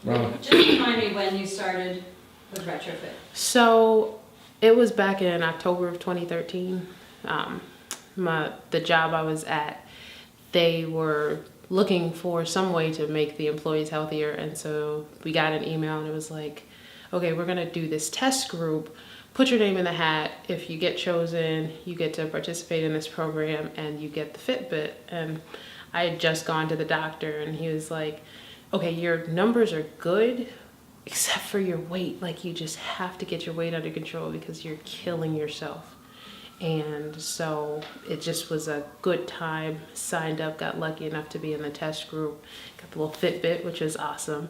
Wow. Just remind me when you started with Retrofit. So it was back in October of 2013. The job I was at, they were looking for some way to make the employees healthier, and so we got an email and it was like, okay, we're gonna do this test group. Put your name in the hat. If you get chosen, you get to participate in this program and you get the Fitbit. And I had just gone to the doctor and he was like, okay, your numbers are good except for your weight. Like, you just have to get your weight under control because you're killing yourself. And so it just was a good time. Signed up, got lucky enough to be in the test group, got the little Fitbit, which was awesome.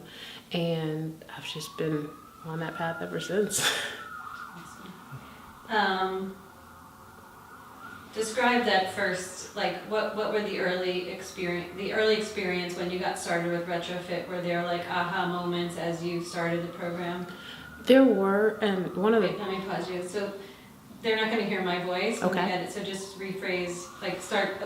And I've just been on that path ever since. Describe that first, like what were the early experience when you got started with Retrofit? Were there like aha moments as you started the program? There were, and one of the... Wait, let me pause you. So they're not going to hear my voice. Okay. Edit, so just rephrase, like start.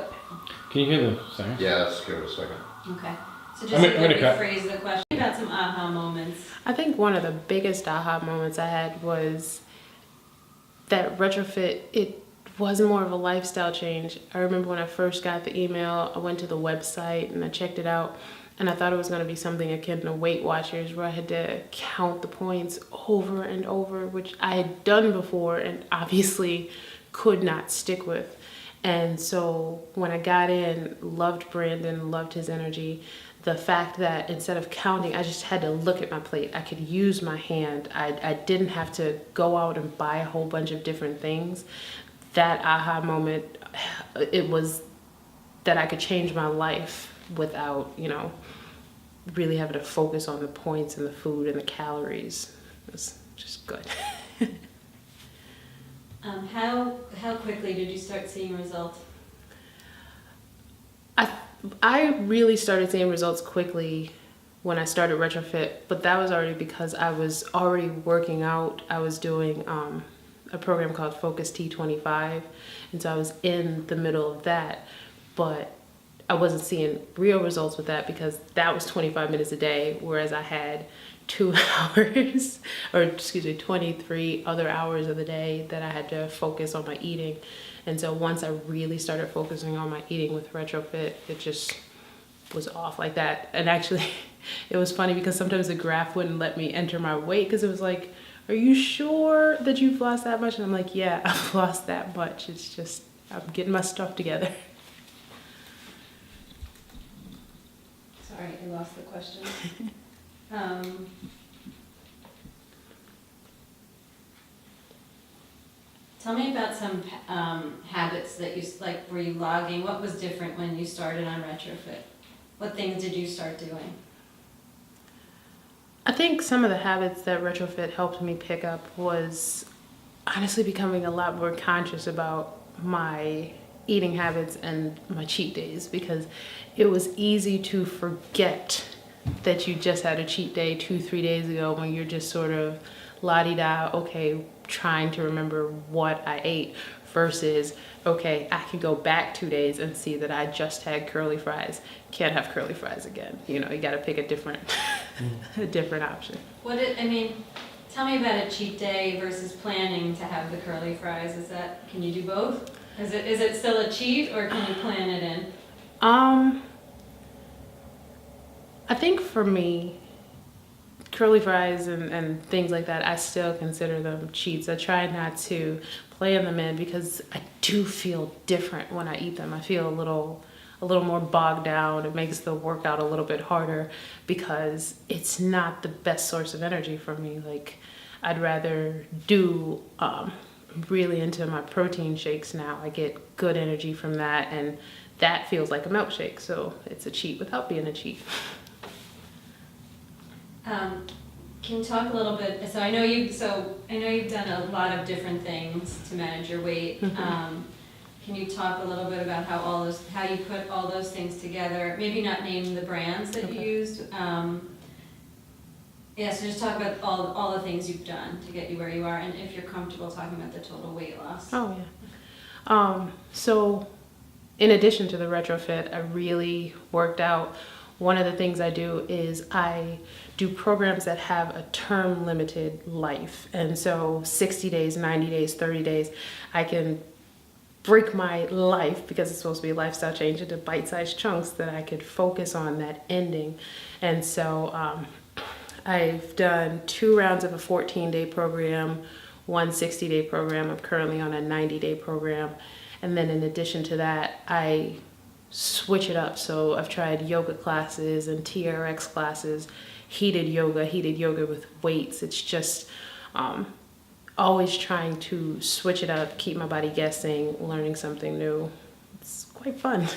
Can you hear the sound? Yeah, let's give it a second. Okay. So just I'm gonna cut. rephrase the question about some aha moments. I think one of the biggest aha moments I had was that Retrofit, it was more of a lifestyle change. I remember when I first got the email, I went to the website and I checked it out, and I thought it was going to be something akin to Weight Watchers, where I had to count the points over and over, which I had done before and obviously could not stick with. And so when I got in, loved Brandon, loved his energy. The fact that instead of counting, I just had to look at my plate. I could use my hand. I didn't have to go out and buy a whole bunch of different things. That aha moment, it was that I could change my life without, really having to focus on the points and the food and the calories. It was just good. How quickly did you start seeing results? I really started seeing results quickly when I started Retrofit, but that was already because I was already working out. I was doing a program called Focus T25, and so I was in the middle of that, but I wasn't seeing real results with that because that was 25 minutes a day, whereas I had 2 hours, or 23 other hours of the day that I had to focus on my eating. And so once I really started focusing on my eating with Retrofit, it just was off like that. And actually, it was funny because sometimes the graph wouldn't let me enter my weight because it was like, are you sure that you've lost that much? And I'm like, yeah, I've lost that much. It's just, I'm getting my stuff together. Sorry, I lost the question. Tell me about some habits that you like. Were you logging? What was different when you started on Retrofit? What things did you start doing? I think some of the habits that Retrofit helped me pick up was honestly becoming a lot more conscious about my eating habits and my cheat days, because it was easy to forget that you just had a cheat day 2-3 days ago when you're just sort of la-di-da, okay, trying to remember what I ate, versus, okay, I can go back 2 days and see that I just had curly fries. Can't have curly fries again. You got to pick a different a different option. Tell me about a cheat day versus planning to have the curly fries. Can you do both? Is it still a cheat, or can you plan it in? I think for me, curly fries and things like that, I still consider them cheats. I try not to plan them in because I do feel different when I eat them. I feel a little more bogged down. It makes the workout a little bit harder because it's not the best source of energy for me. Like, I'd rather do really into my protein shakes now. I get good energy from that, and that feels like a milkshake. So it's a cheat without being a cheat. Can you talk a little bit? So I know you've done a lot of different things to manage your weight. Mm-hmm. Can you talk a little bit about how you put all those things together? Maybe not name the brands that you used. So just talk about all the things you've done to get you where you are, and if you're comfortable talking about the total weight loss. Oh yeah. So in addition to the Retrofit, I really worked out. One of the things I do is I do programs that have a term limited life. And so 60 days, 90 days, 30 days, I can break my life, because it's supposed to be a lifestyle change, into bite-sized chunks that I could focus on that ending. And so I've done 2 rounds of a 14-day program, 1 60-day program. I'm currently on a 90-day program. And then in addition to that, I switch it up. So I've tried yoga classes and TRX classes, heated yoga with weights. It's just always trying to switch it up, keep my body guessing, learning something new. It's quite fun.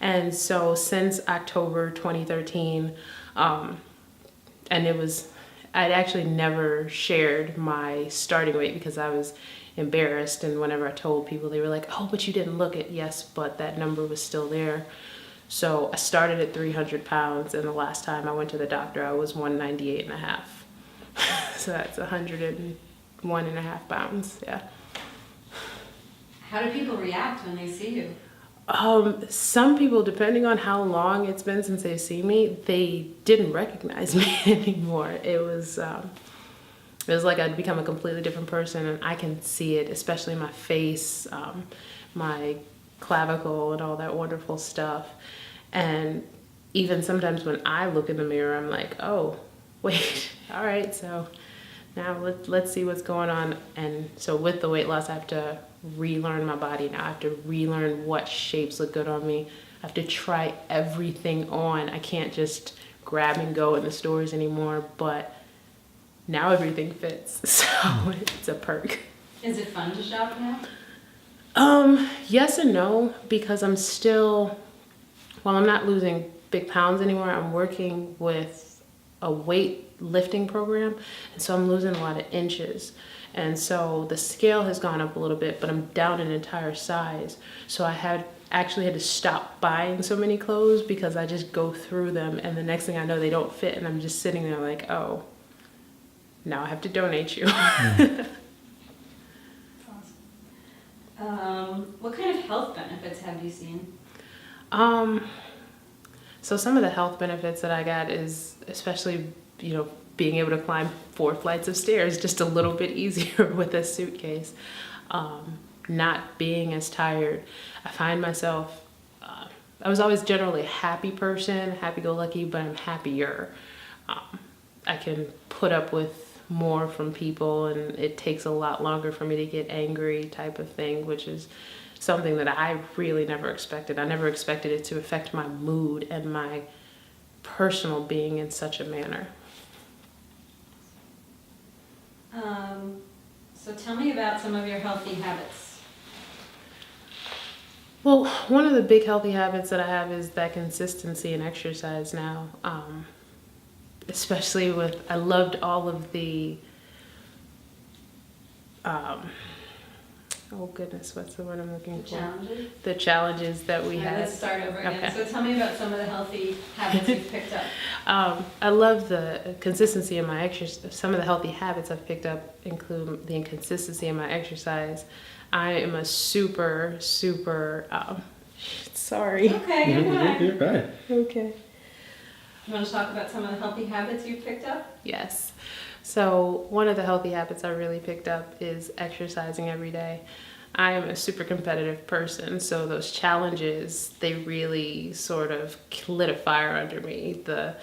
And so since October 2013, and I'd actually never shared my starting weight because I was embarrassed, and whenever I told people, they were like, oh, but you didn't look it. Yes, but that number was still there. So I started at 300 pounds, and the last time I went to the doctor, I was 198 and a half. So that's 101 and a half pounds, yeah. How do people react when they see you? Some people, depending on how long it's been since they see me, they didn't recognize me anymore. It was like I'd become a completely different person, and I can see it, especially my face, my clavicle, and all that wonderful stuff. And even sometimes when I look in the mirror, I'm like, oh, wait, all right, so now let's see what's going on. And so with the weight loss, I have to relearn my body now. I have to relearn what shapes look good on me. I have to try everything on. I can't just grab and go in the stores anymore, but now everything fits. So it's a perk. Is it fun to shop now? Yes and no, because I'm still, while I'm not losing big pounds anymore, I'm working with a weight lifting program, and so I'm losing a lot of inches. And so the scale has gone up a little bit, but I'm down an entire size. So I actually had to stop buying so many clothes because I just go through them, and the next thing I know, they don't fit, and I'm just sitting there like, oh, now I have to donate you. That's awesome. What kind of health benefits have you seen? So some of the health benefits that I got is especially, being able to climb 4 flights of stairs just a little bit easier with a suitcase. Not being as tired. I find myself, I was always generally a happy person, happy-go-lucky, but I'm happier. I can put up with more from people, and it takes a lot longer for me to get angry type of thing, which is something that I really never expected. I never expected it to affect my mood and my personal being in such a manner. So tell me about some of your healthy habits. Well, one of the big healthy habits that I have is that consistency in exercise now. Especially I loved all of the, oh goodness, what's the word I'm looking for? Challenges? The challenges that we All right, had. let's start over again. Okay. So tell me about some of the healthy habits you've picked up. I love the consistency in my exercise. Some of the healthy habits I've picked up include the inconsistency in my exercise. I am a super, sorry. Okay, you're fine. You're fine. Okay. You want to talk about some of the healthy habits you've picked up? Yes. So one of the healthy habits I really picked up is exercising every day. I am a super competitive person, so those challenges, they really sort of lit a fire under me. The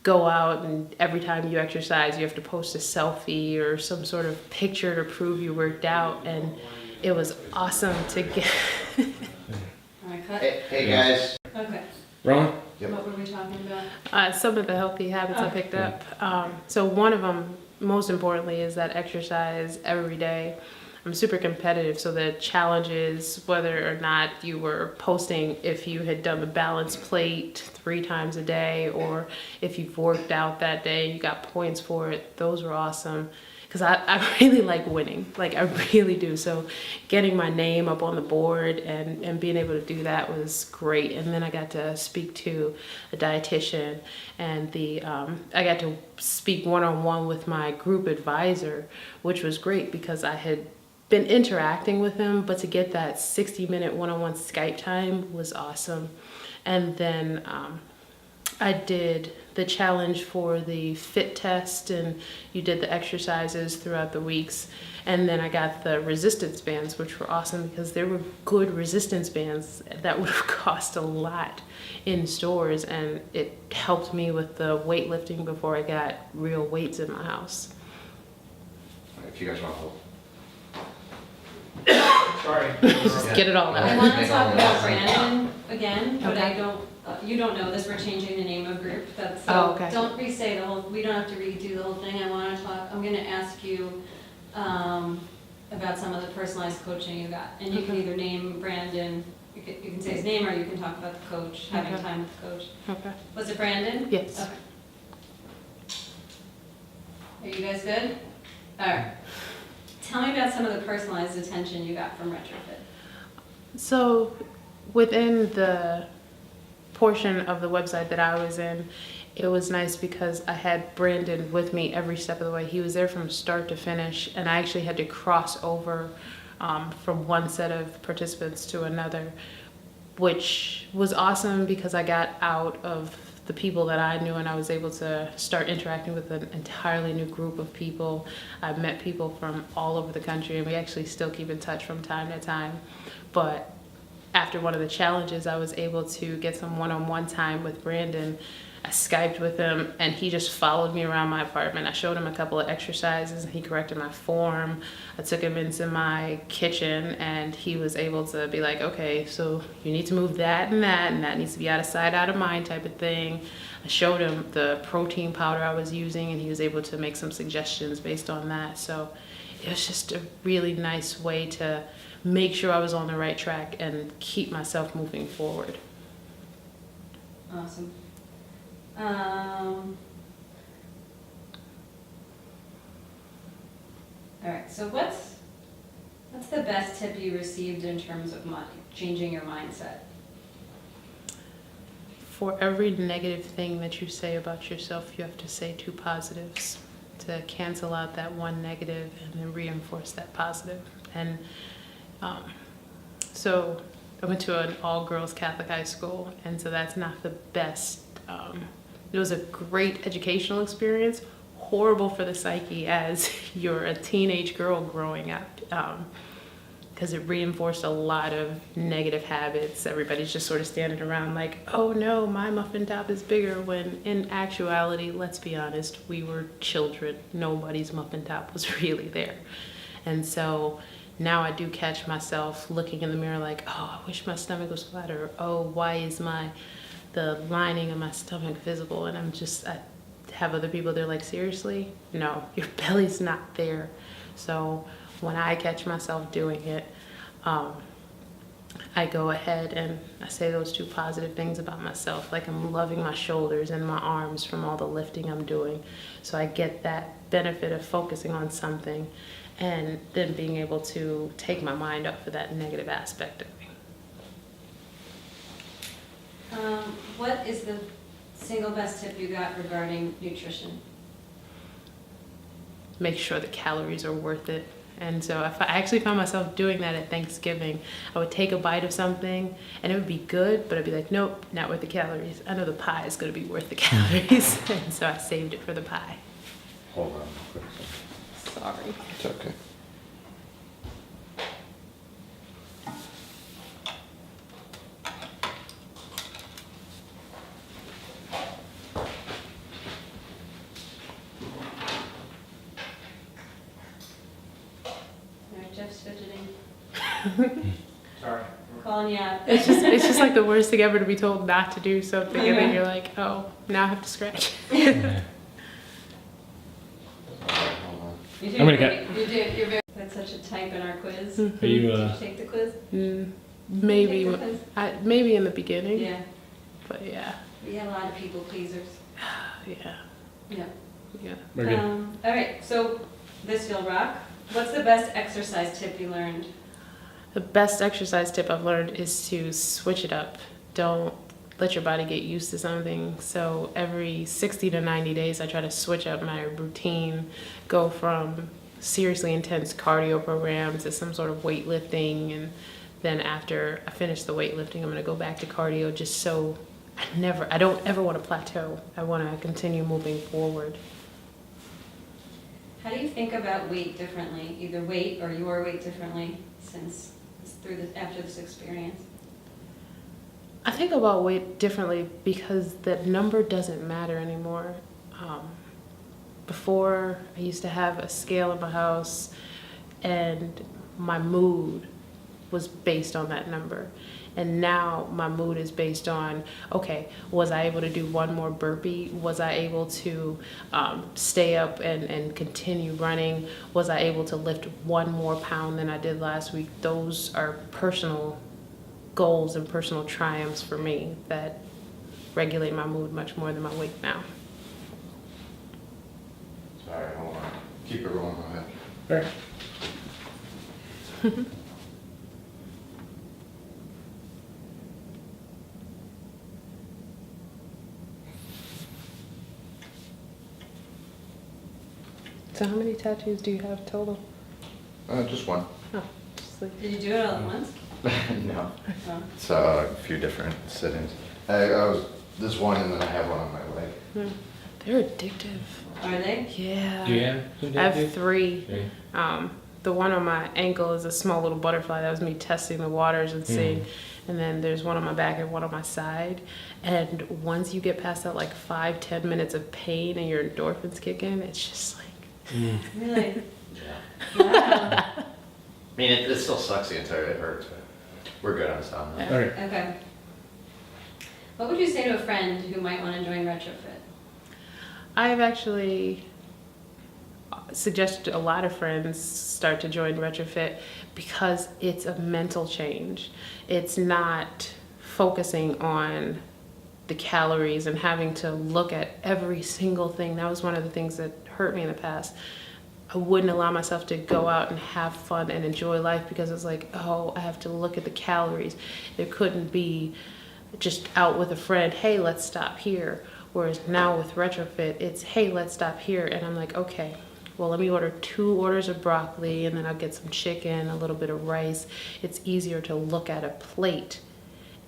go out and every time you exercise, you have to post a selfie or some sort of picture to prove you worked out, and it was awesome to get. All right, cut. Hey guys. Okay. Ron? Yep. What were we talking about? Some of the healthy habits I picked up. So one of them, most importantly, is that exercise every day. I'm super competitive, so the challenge is whether or not you were posting if you had done the balance plate 3 times a day, or if you've worked out that day and you got points for it. Those were awesome. Because I really like winning, like I really do. So getting my name up on the board and being able to do that was great. And then I got to speak to a dietitian, and I got to speak one-on-one with my group advisor, which was great because I had been interacting with him, but to get that 60-minute one-on-one Skype time was awesome. And then I did the challenge for the fit test, and you did the exercises throughout the weeks. And then I got the resistance bands, which were awesome because there were good resistance bands that would have cost a lot in stores, and it helped me with the weightlifting before I got real weights in my house. If you guys want to hold. Sorry. Just get it all I out. want to talk about Brandon again, but I Okay. don't, you don't know this, we're changing the name of group, that's, Oh, so okay. don't re-say the whole, we don't have to redo the whole thing, I want to talk, I'm gonna ask you, about some of the personalized coaching you got, and you can Okay. either name Brandon, you can say his name, or you can talk about the coach, having Okay. time with the coach. Okay. Was it Brandon? Yes. Okay. Are you guys good? All right. Tell me about some of the personalized attention you got from Retrofit. So within the portion of the website that I was in, it was nice because I had Brandon with me every step of the way. He was there from start to finish, and I actually had to cross over from one set of participants to another, which was awesome because I got out of the people that I knew and I was able to start interacting with an entirely new group of people. I've met people from all over the country, and we actually still keep in touch from time to time. But after one of the challenges, I was able to get some one-on-one time with Brandon. I Skyped with him, and he just followed me around my apartment. I showed him a couple of exercises, and he corrected my form. I took him into my kitchen, and he was able to be like, okay, so you need to move that, and that needs to be out of sight, out of mind type of thing. I showed him the protein powder I was using, and he was able to make some suggestions based on that. So it was just a really nice way to make sure I was on the right track and keep myself moving forward. Awesome. All right, so what's the best tip you received in terms of changing your mindset? For every negative thing that you say about yourself, you have to say 2 positives to cancel out that one negative and then reinforce that positive. And so I went to an all-girls Catholic high school, and so that's not the best. It was a great educational experience, horrible for the psyche as you're a teenage girl growing up, because it reinforced a lot of negative habits. Everybody's just sort of standing around like, oh no, my muffin top is bigger, when in actuality, let's be honest, we were children. Nobody's muffin top was really there. And so now I do catch myself looking in the mirror like, oh, I wish my stomach was flatter. Oh, why is the lining of my stomach visible? And I have other people, they're like, seriously? No, your belly's not there. So when I catch myself doing it, I go ahead and I say those 2 positive things about myself. Like I'm loving my shoulders and my arms from all the lifting I'm doing. So I get that benefit of focusing on something and then being able to take my mind off of that negative aspect of me. What is the single best tip you got regarding nutrition? Make sure the calories are worth it. And so if I actually found myself doing that at Thanksgiving, I would take a bite of something and it would be good, but I'd be like, nope, not worth the calories. I know the pie is going to be worth the calories. And so I saved it for the pie. Hold on, quick second. Sorry. It's okay. All right, Jeff's fidgeting. Sorry. Calling you out. It's just like the worst thing ever to be told not to do something, and then Okay. you're like, oh, now I have to scratch. Hold on. You I'm gonna you're very, that's such a type in our quiz. Are you, Did you take the quiz? Maybe, Take the quiz? maybe in the beginning, Yeah, but yeah, we have a lot of people pleasers. yeah, Yeah. yeah. We're good. All right, so this you'll rock. What's the best exercise tip you learned? The best exercise tip I've learned is to switch it up. Don't let your body get used to something. So every 60 to 90 days, I try to switch up my routine, go from seriously intense cardio program to some sort of weightlifting. And then after I finish the weightlifting, I'm going to go back to cardio just so I don't ever want to plateau. I want to continue moving forward. How do you think about weight differently, either weight or your weight differently after this experience? I think about weight differently because that number doesn't matter anymore. Before, I used to have a scale in my house, and my mood was based on that number. And now my mood is based on, okay, was I able to do one more burpee? Was I able to stay up and continue running? Was I able to lift one more pound than I did last week? Those are personal goals and personal triumphs for me that regulate my mood much more than my weight now. Sorry, hold on. Keep it rolling, go ahead. Right. So how many tattoos do you have total? Just one. Oh, just like, Did you do it all at once? No. Oh. It's a few different sit-ins. I was this one, and then I have one on my leg. they're addictive. Are they? Yeah. Do you have two I have tattoos? 3. Three. The one on my ankle is a small little butterfly. That was me testing the waters and seeing. And then there's one on my back and one on my side. And once you get past that like 5-10 minutes of pain and your endorphins kick in, it's just like, Really? Yeah. Wow. I mean, it still sucks the entire, it hurts, but we're good on sound now. All right. Okay. What would you say to a friend who might want to join Retrofit? I've actually suggested a lot of friends start to join Retrofit because it's a mental change. It's not focusing on the calories and having to look at every single thing. That was one of the things that hurt me in the past. I wouldn't allow myself to go out and have fun and enjoy life because it's like, oh, I have to look at the calories. There couldn't be just out with a friend, hey, let's stop here. Whereas now with Retrofit, it's, hey, let's stop here. And I'm like, okay, well, let me order 2 orders of broccoli and then I'll get some chicken, a little bit of rice. It's easier to look at a plate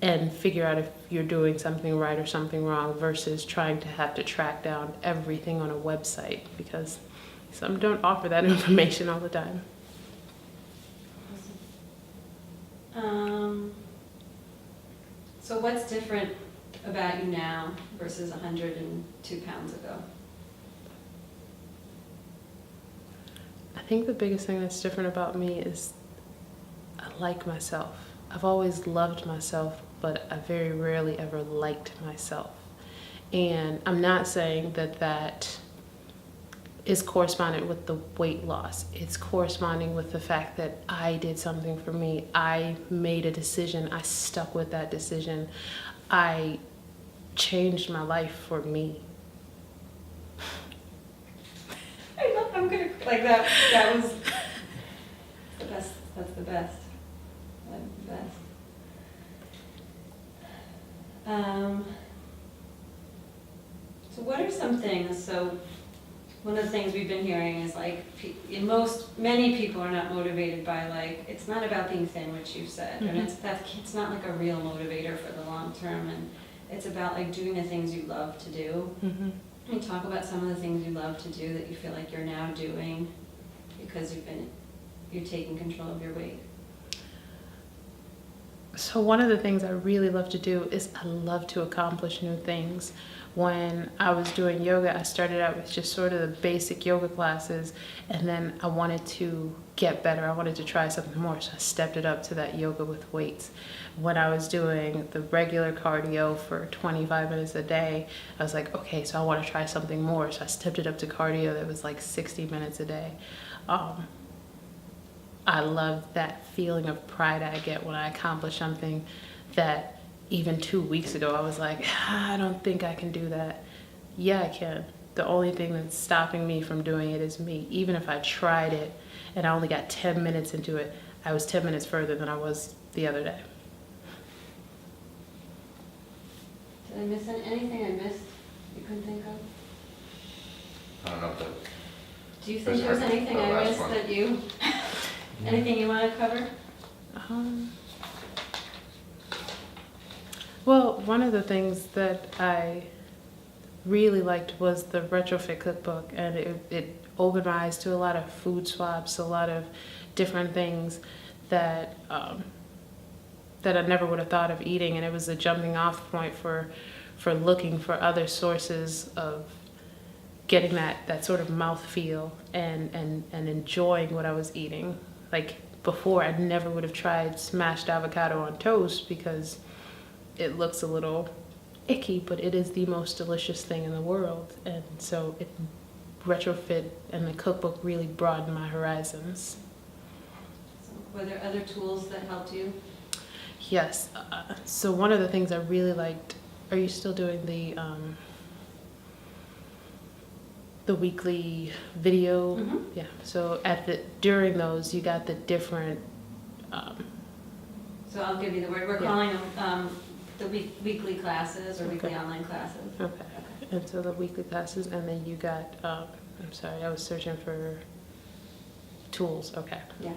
and figure out if you're doing something right or something wrong versus trying to have to track down everything on a website because some don't offer that information all the time. So what's different about you now versus 102 pounds ago? I think the biggest thing that's different about me is I like myself. I've always loved myself, but I very rarely ever liked myself. And I'm not saying that that is correspondent with the weight loss. It's corresponding with the fact that I did something for me. I made a decision. I stuck with that decision. I changed my life for me. I'm gonna like that. That was the best. That's the best. That's the best. So what are some things? So one of the things we've been hearing is like many people are not motivated by like it's not about being thin, which you've said, and it's not like a real motivator for the long term, and it's about like doing the things you love to do. Mm-hmm. Can you talk about some of the things you love to do that you feel like you're now doing because you're taking control of your weight? So one of the things I really love to do is I love to accomplish new things. When I was doing yoga, I started out with just sort of the basic yoga classes, and then I wanted to get better. I wanted to try something more, so I stepped it up to that yoga with weights. When I was doing the regular cardio for 25 minutes a day, I was like, okay, so I want to try something more. So I stepped it up to cardio that was like 60 minutes a day. I love that feeling of pride I get when I accomplish something that even 2 weeks ago I was like, I don't think I can do that. Yeah, I can. The only thing that's stopping me from doing it is me. Even if I tried it and I only got 10 minutes into it, I was 10 minutes further than I was the other day. Did I miss anything I missed you couldn't think of? I don't know if that, Do you think There's there was our- anything our I last missed one. that you, anything you want to cover? Well, one of the things that I really liked was the retrofit cookbook, and it opened my eyes to a lot of food swaps, a lot of different things that that I never would have thought of eating, and it was a jumping off point for looking for other sources of getting that sort of mouthfeel and enjoying what I was eating. Like before, I never would have tried smashed avocado on toast because it looks a little icky, but it is the most delicious thing in the world. And so retrofit and the cookbook really broadened my horizons. So were there other tools that helped you? Yes. So one of the things I really liked, are you still doing the weekly video? Mhm. Yeah. So during those, you got the different, So I'll give you the word. We're Yeah. calling them the weekly classes or weekly Okay. online classes. okay. And so the weekly classes, and then you got, I'm sorry, I was searching for tools. Okay. Yeah.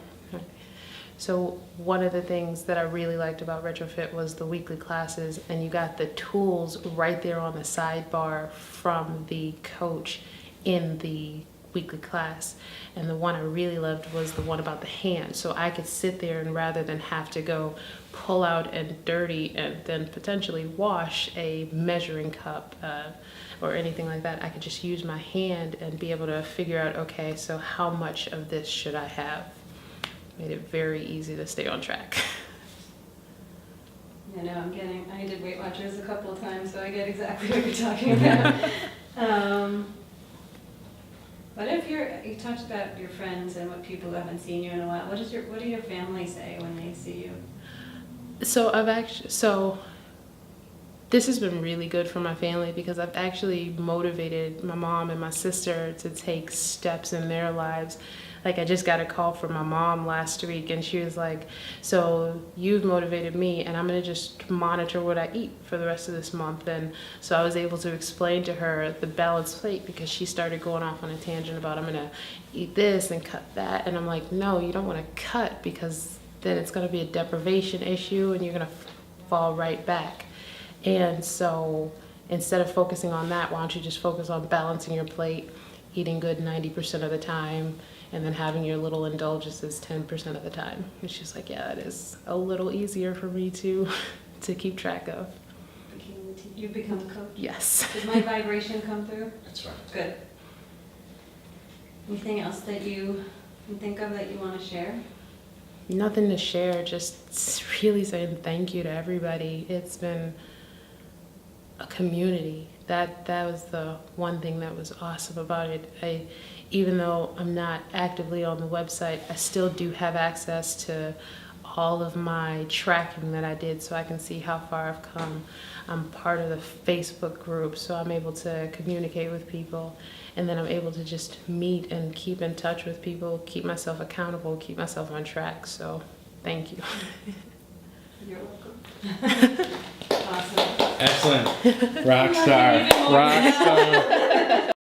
So one of the things that I really liked about Retrofit was the weekly classes, and you got the tools right there on the sidebar from the coach in the weekly class. And the one I really loved was the one about the hand. So I could sit there, and rather than have to go pull out and dirty and then potentially wash a measuring cup or anything like that, I could just use my hand and be able to figure out, okay, so how much of this should I have? Made it very easy to stay on track. I know, I did Weight Watchers a couple of times, so I get exactly what you're talking about. What if you talked about your friends and what people who haven't seen you in a while, what do your family say when they see you? So this has been really good for my family because I've actually motivated my mom and my sister to take steps in their lives. Like I just got a call from my mom last week, and she was like, so you've motivated me, and I'm gonna just monitor what I eat for the rest of this month. And so I was able to explain to her the balanced plate, because she started going off on a tangent about I'm gonna eat this and cut that. And I'm like, no, you don't wanna cut, because then it's gonna be a deprivation issue and you're gonna fall right back. And so instead of focusing on that, why don't you just focus on balancing your plate, eating good 90% of the time, and then having your little indulgences 10% of the time. And she's like, yeah, that is a little easier for me to keep track of. You become a coach? Yes. Did my vibration come through? That's right. Good. Anything else that you can think of that you want to share? Nothing to share, just really saying thank you to everybody. It's been a community. That was the one thing that was awesome about it. Even though I'm not actively on the website, I still do have access to all of my tracking that I did, so I can see how far I've come. I'm part of the Facebook group, so I'm able to communicate with people, and then I'm able to just meet and keep in touch with people, keep myself accountable, keep myself on track. So thank you. You're welcome. Awesome. Excellent. Rock star. Even more Rock now. star.